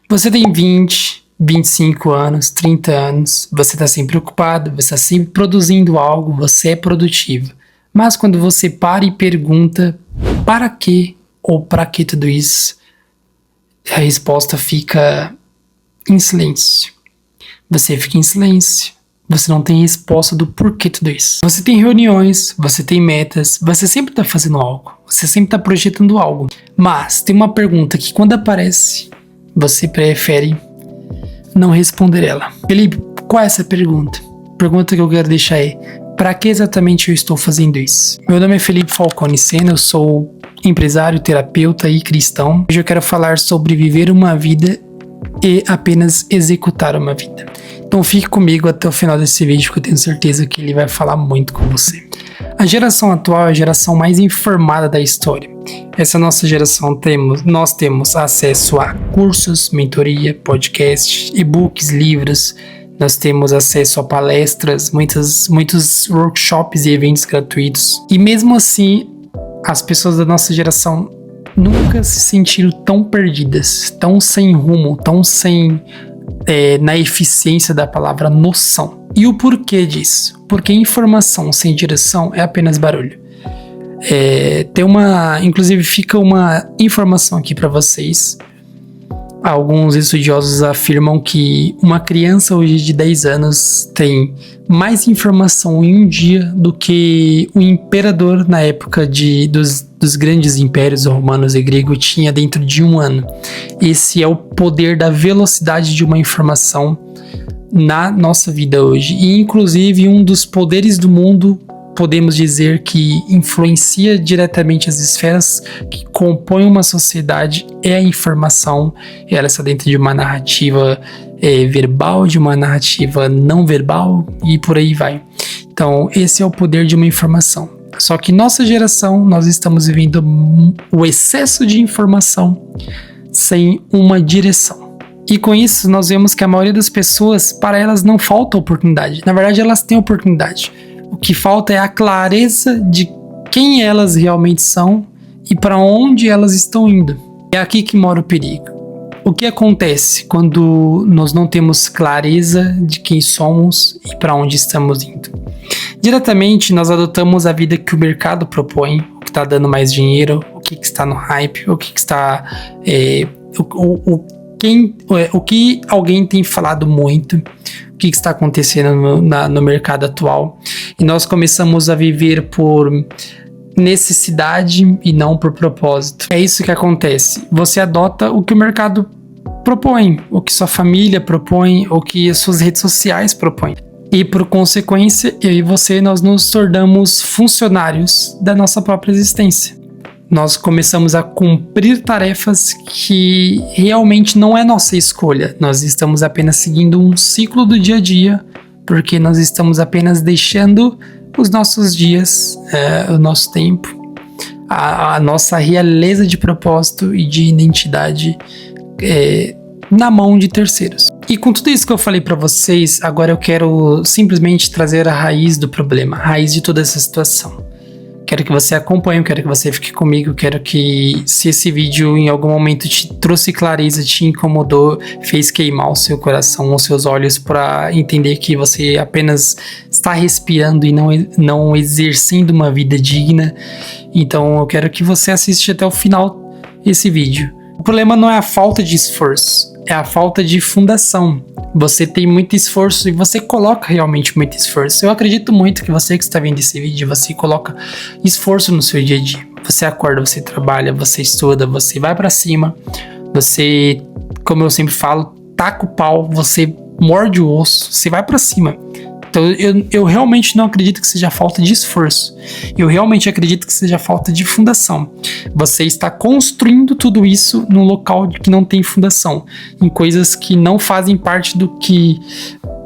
Você tem 20, 25 anos, 30 anos, você está sempre ocupado, você está sempre produzindo algo, você é produtivo. Mas quando você para e pergunta para quê ou para que tudo isso, a resposta fica em silêncio. Você fica em silêncio. Você não tem resposta do porquê tudo isso. Você tem reuniões, você tem metas, você sempre está fazendo algo, você sempre está projetando algo. Mas tem uma pergunta que quando aparece, você prefere não responder ela. Felipe, qual é essa pergunta? A pergunta que eu quero deixar é: para que exatamente eu estou fazendo isso? Meu nome é Felipe Falcone Sena, eu sou empresário, terapeuta e cristão. Hoje eu quero falar sobre viver uma vida e apenas executar uma vida. Então fique comigo até o final desse vídeo, que eu tenho certeza que ele vai falar muito com você. A geração atual é a geração mais informada da história. Essa nossa geração nós temos acesso a cursos, mentoria, podcasts, e-books, livros. Nós temos acesso a palestras, muitos workshops e eventos gratuitos. E mesmo assim, as pessoas da nossa geração nunca se sentiram tão perdidas, tão sem rumo, tão sem... na eficiência da palavra noção. E o porquê disso? Porque informação sem direção é apenas barulho. Inclusive fica uma informação aqui para vocês. Alguns estudiosos afirmam que uma criança hoje de 10 anos tem mais informação em um dia do que o imperador na época dos grandes impérios romanos e grego tinha dentro de um ano. Esse é o poder da velocidade de uma informação na nossa vida hoje. E inclusive um dos poderes do mundo, podemos dizer que influencia diretamente as esferas que compõem uma sociedade, é a informação. Ela está dentro de uma narrativa verbal, de uma narrativa não verbal e por aí vai. Então esse é o poder de uma informação. Só que nossa geração, nós estamos vivendo o excesso de informação sem uma direção. E com isso nós vemos que a maioria das pessoas, para elas não falta oportunidade. Na verdade elas têm oportunidade. O que falta é a clareza de quem elas realmente são e para onde elas estão indo. É aqui que mora o perigo. O que acontece quando nós não temos clareza de quem somos e para onde estamos indo? Diretamente nós adotamos a vida que o mercado propõe, o que está dando mais dinheiro, o que está no hype, o que está... o que alguém tem falado muito, o que está acontecendo no mercado atual. E nós começamos a viver por necessidade e não por propósito. É isso que acontece. Você adota o que o mercado propõe, o que sua família propõe, o que as suas redes sociais propõem. E por consequência, eu e você, nós nos tornamos funcionários da nossa própria existência. Nós começamos a cumprir tarefas que realmente não é nossa escolha. Nós estamos apenas seguindo um ciclo do dia a dia, porque nós estamos apenas deixando os nossos dias, o nosso tempo, a nossa realeza de propósito e de identidade na mão de terceiros. E com tudo isso que eu falei para vocês, agora eu quero simplesmente trazer a raiz do problema, a raiz de toda essa situação. Quero que você acompanhe, quero que você fique comigo, quero que, se esse vídeo em algum momento te trouxe clareza, te incomodou, fez queimar o seu coração, os seus olhos, para entender que você apenas está respirando e não exercendo uma vida digna, então eu quero que você assista até o final esse vídeo. O problema não é a falta de esforço, é a falta de fundação. Você tem muito esforço e você coloca realmente muito esforço. Eu acredito muito que você que está vendo esse vídeo, você coloca esforço no seu dia a dia. Você acorda, você trabalha, você estuda, você vai pra cima. Você, como eu sempre falo, taca o pau, você morde o osso, você vai pra cima. Então eu realmente não acredito que seja falta de esforço. Eu realmente acredito que seja falta de fundação. Você está construindo tudo isso num local que não tem fundação, em coisas que não fazem parte do que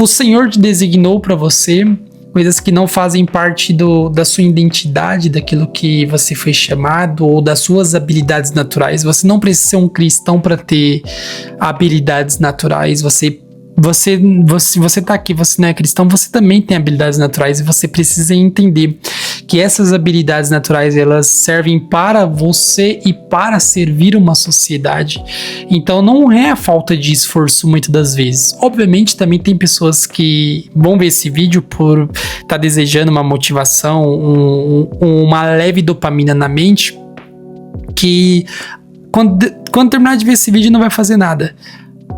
o Senhor te designou para você, coisas que não fazem parte da sua identidade, daquilo que você foi chamado ou das suas habilidades naturais. Você não precisa ser um cristão para ter habilidades naturais. Você tá aqui, você não é cristão, você também tem habilidades naturais e você precisa entender que essas habilidades naturais elas servem para você e para servir uma sociedade. Então não é a falta de esforço muitas das vezes. Obviamente também tem pessoas que vão ver esse vídeo por estar desejando uma motivação, uma leve dopamina na mente, que quando terminar de ver esse vídeo não vai fazer nada.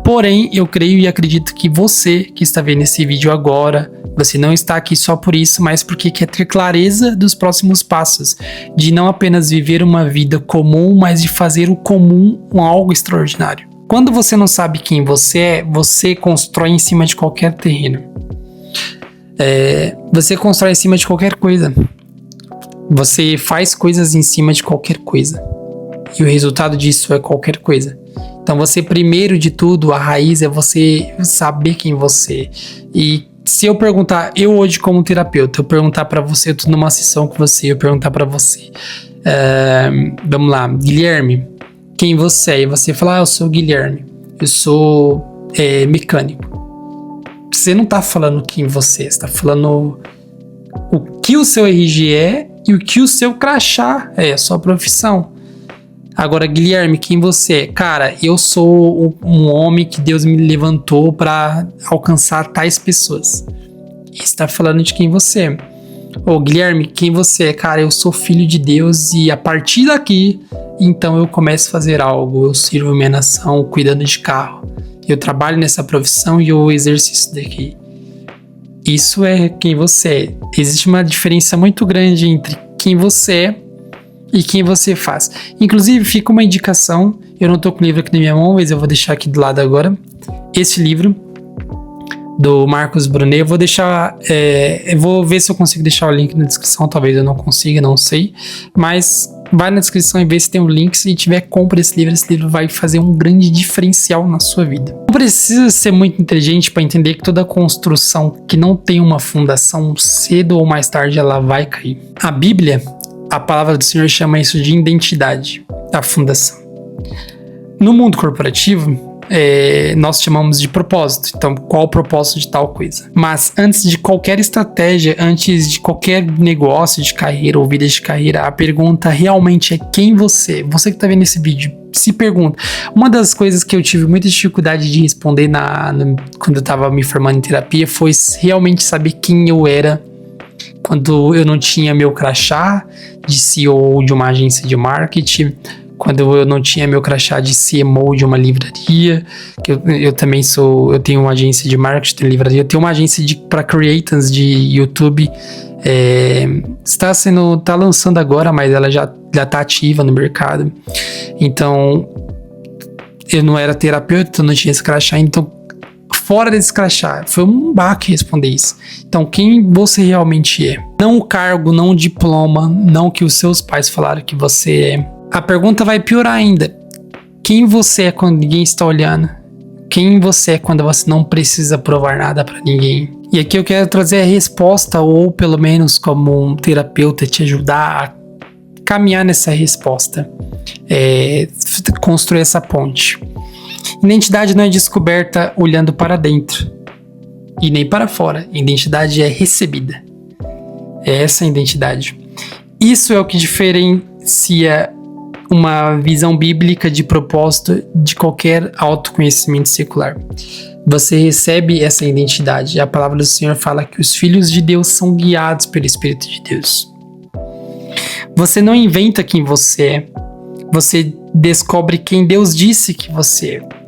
Porém, eu creio e acredito que você que está vendo esse vídeo agora, você não está aqui só por isso, mas porque quer ter clareza dos próximos passos, de não apenas viver uma vida comum, mas de fazer o comum algo extraordinário. Quando você não sabe quem você é, você constrói em cima de qualquer terreno. Você constrói em cima de qualquer coisa. Você faz coisas em cima de qualquer coisa. E o resultado disso é qualquer coisa. Então você, primeiro de tudo, a raiz é você saber quem você é. E se eu perguntar, eu hoje como terapeuta, eu perguntar pra você, eu tô numa sessão com você, eu perguntar pra você, vamos lá, Guilherme, quem você é? E você falar, eu sou o Guilherme, eu sou mecânico. Você não tá falando quem você é, você tá falando o que o seu RG é e o que o seu crachá é, a sua profissão. Agora, Guilherme, quem você é? Cara, eu sou um homem que Deus me levantou para alcançar tais pessoas. E está falando de quem você é. Ô, Guilherme, quem você é? Cara, eu sou filho de Deus e a partir daqui, então eu começo a fazer algo. Eu sirvo minha nação cuidando de carro. Eu trabalho nessa profissão e eu exerço isso daqui. Isso é quem você é. Existe uma diferença muito grande entre quem você é e quem você faz. Inclusive, fica uma indicação. Eu não tô com o livro aqui na minha mão, mas eu vou deixar aqui do lado agora. Esse livro, do Marcos Brunet, eu vou deixar... eu vou ver se eu consigo deixar o link na descrição. Talvez eu não consiga, não sei. Mas vai na descrição e vê se tem um link. Se tiver, compra esse livro vai fazer um grande diferencial na sua vida. Não precisa ser muito inteligente para entender que toda construção que não tem uma fundação, cedo ou mais tarde ela vai cair. A Bíblia... A palavra do Senhor chama isso de identidade, a fundação. No mundo corporativo, nós chamamos de propósito. Então, qual o propósito de tal coisa? Mas antes de qualquer estratégia, antes de qualquer negócio de carreira ou vida de carreira, a pergunta realmente é quem você é. Você que está vendo esse vídeo, se pergunta. Uma das coisas que eu tive muita dificuldade de responder quando eu estava me formando em terapia foi realmente saber quem eu era quando eu não tinha meu crachá de CEO de uma agência de marketing, quando eu não tinha meu crachá de CMO de uma livraria, que eu também eu tenho uma agência de marketing, livraria, eu tenho uma agência para creators de YouTube, tá lançando agora, mas ela já tá ativa no mercado. Então, eu não era terapeuta, eu não tinha esse crachá, então fora desse crachá, foi um baque responder isso. Então, quem você realmente é? Não o cargo, não o diploma, não o que os seus pais falaram que você é. A pergunta vai piorar ainda. Quem você é quando ninguém está olhando? Quem você é quando você não precisa provar nada para ninguém? E aqui eu quero trazer a resposta, ou pelo menos como um terapeuta, te ajudar a caminhar nessa resposta. Construir essa ponte. Identidade não é descoberta olhando para dentro e nem para fora. Identidade é recebida. É essa a identidade. Isso é o que diferencia uma visão bíblica de propósito de qualquer autoconhecimento secular. Você recebe essa identidade. A palavra do Senhor fala que os filhos de Deus são guiados pelo Espírito de Deus. Você não inventa quem você é. Você descobre quem Deus disse que você é.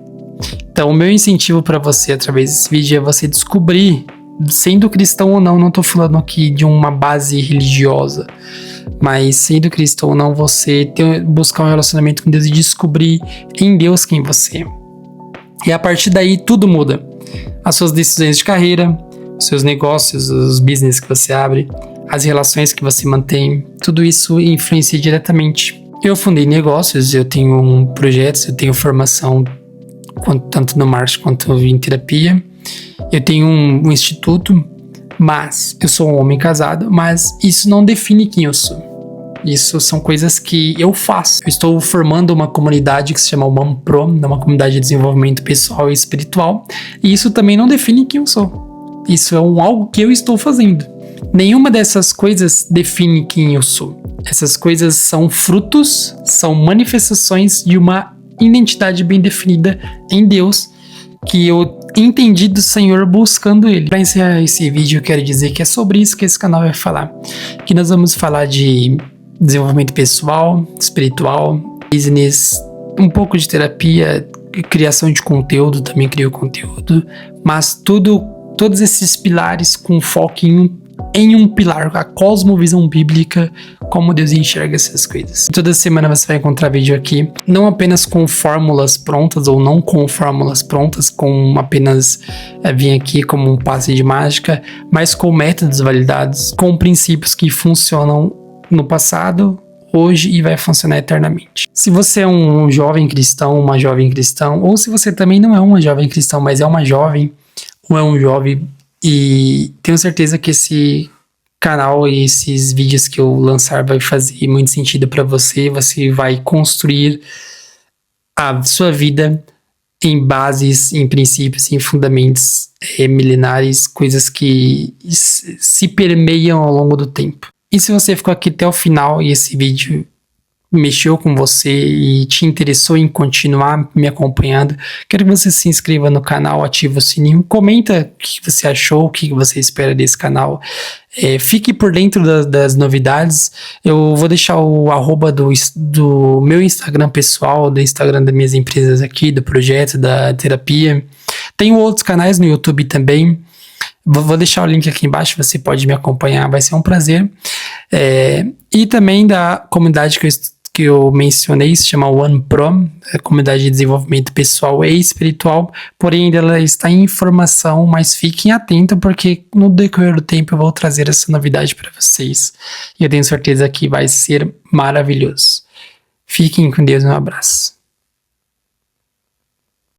Então, o meu incentivo para você através desse vídeo é você descobrir, sendo cristão ou não tô falando aqui de uma base religiosa, mas sendo cristão ou não, você buscar um relacionamento com Deus e descobrir em Deus quem você é. E a partir daí tudo muda. As suas decisões de carreira, os seus negócios, os business que você abre, as relações que você mantém, tudo isso influencia diretamente. Eu fundei negócios, eu tenho projetos, eu tenho formação tanto no marketing quanto em terapia. Eu tenho um instituto, mas eu sou um homem casado, mas isso não define quem eu sou. Isso são coisas que eu faço. Eu estou formando uma comunidade que se chama Humano Pro, uma comunidade de desenvolvimento pessoal e espiritual, e isso também não define quem eu sou. Isso é algo que eu estou fazendo. Nenhuma dessas coisas define quem eu sou. Essas coisas são frutos, são manifestações de uma identidade bem definida em Deus, que eu entendi do Senhor buscando Ele. Para encerrar esse vídeo, eu quero dizer que é sobre isso que esse canal vai falar. Que nós vamos falar de desenvolvimento pessoal, espiritual, business, um pouco de terapia, criação de conteúdo, também crio conteúdo, mas todos esses pilares com foco em um pilar, a cosmovisão bíblica, como Deus enxerga essas coisas. Toda semana você vai encontrar vídeo aqui, não apenas com fórmulas prontas ou não com fórmulas prontas, com apenas vir aqui como um passe de mágica, mas com métodos validados, com princípios que funcionam no passado, hoje e vai funcionar eternamente. Se você é um jovem cristão, uma jovem cristã, ou se você também não é uma jovem cristã, mas é uma jovem ou é um jovem, e tenho certeza que esse canal e esses vídeos que eu lançar vai fazer muito sentido para você. Você vai construir a sua vida em bases, em princípios, em fundamentos milenares, coisas que se permeiam ao longo do tempo. E se você ficou aqui até o final e esse vídeo mexeu com você e te interessou em continuar me acompanhando, quero que você se inscreva no canal, ative o sininho, comenta o que você achou, o que você espera desse canal. Fique por dentro das novidades. Eu vou deixar o arroba do meu Instagram pessoal, do Instagram das minhas empresas aqui, do projeto, da terapia. Tenho outros canais no YouTube também. Vou deixar o link aqui embaixo, você pode me acompanhar, vai ser um prazer. E também da comunidade que eu mencionei, se chama OnePro, a comunidade de desenvolvimento pessoal e espiritual, porém ainda ela está em formação, mas fiquem atentos porque no decorrer do tempo eu vou trazer essa novidade para vocês. E eu tenho certeza que vai ser maravilhoso. Fiquem com Deus, um abraço.